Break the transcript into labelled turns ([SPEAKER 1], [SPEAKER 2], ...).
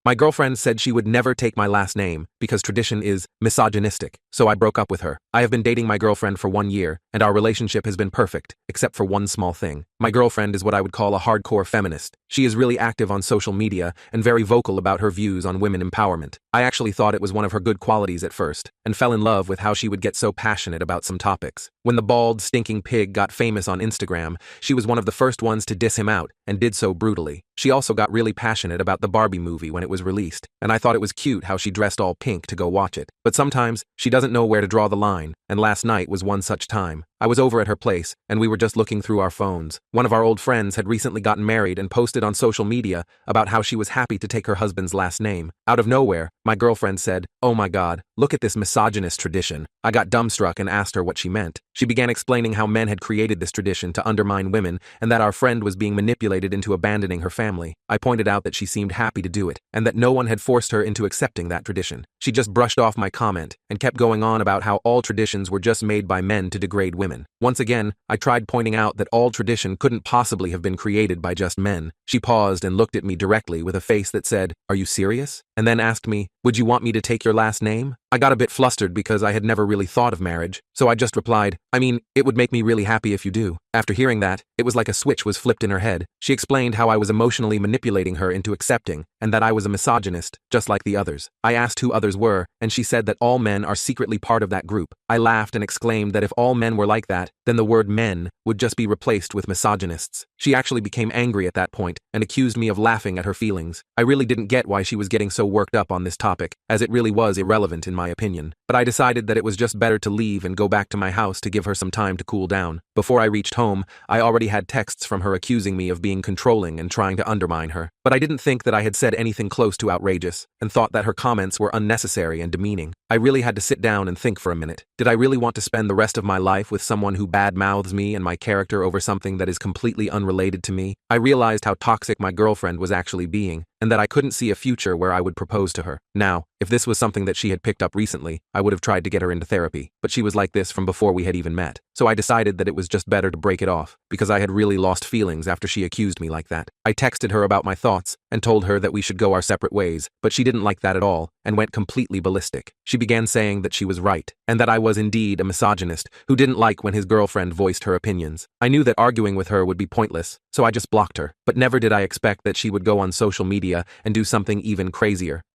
[SPEAKER 1] My girlfriend said she would never take my last name because tradition is misogynistic, so I broke up with her. I have been dating my girlfriend for 1 year, and our relationship has been perfect, except for one small thing. My girlfriend is what I would call a hardcore feminist. She is really active on social media and very vocal about her views on women empowerment. I actually thought it was one of her good qualities at first, and fell in love with how she would get so passionate about some topics. When the bald, stinking pig got famous on Instagram, she was one of the first ones to diss him out, and did so brutally. She also got really passionate about the Barbie movie when it was released, and I thought it was cute how she dressed all pink to go watch it. But sometimes, she doesn't know where to draw the line, and last night was one such time. I was over at her place, and we were just looking through our phones. One of our old friends had recently gotten married and posted on social media about how she was happy to take her husband's last name. Out of nowhere, my girlfriend said, "Oh my God, look at this misogynist tradition." I got dumbstruck and asked her what she meant. She began explaining how men had created this tradition to undermine women and that our friend was being manipulated into abandoning her family. I pointed out that she seemed happy to do it, and that no one had forced her into accepting that tradition. She just brushed off my comment and kept going on about how all traditions were just made by men to degrade women. Once again, I tried pointing out that all tradition couldn't possibly have been created by just men. She paused and looked at me directly with a face that said, "Are you serious?" And then asked me, "Would you want me to take your last name?" I got a bit flustered because I had never really thought of marriage, so I just replied, "I mean, it would make me really happy if you do." After hearing that, it was like a switch was flipped in her head. She explained how I was emotionally manipulating her into accepting, and that I was a misogynist, just like the others. I asked who others were, and she said that all men are secretly part of that group. I laughed and exclaimed that if all men were like that, then the word men would just be replaced with misogynists. She actually became angry at that point, and accused me of laughing at her feelings. I really didn't get why she was getting so worked up on this topic, as it really was irrelevant in my opinion. But I decided that it was just better to leave and go back to my house to give her some time to cool down. Before I reached home, I already had texts from her accusing me of being controlling and trying to undermine her. But I didn't think that I had said anything close to outrageous, and thought that her comments were unnecessary and demeaning. I really had to sit down and think for a minute. Did I really want to spend the rest of my life with someone who badmouths me and my character over something that is completely unrelated to me? I realized how toxic my girlfriend was actually being, and that I couldn't see a future where I would propose to her. Now, if this was something that she had picked up recently, I would have tried to get her into therapy, but she was like this from before we had even met. So I decided that it was just better to break it off, because I had really lost feelings after she accused me like that. I texted her about my thoughts, and told her that we should go our separate ways, but she didn't like that at all, and went completely ballistic. She began saying that she was right, and that I was indeed a misogynist who didn't like when his girlfriend voiced her opinions. I knew that arguing with her would be pointless, so I just blocked her. But never did I expect that she would go on social media and do something even crazier.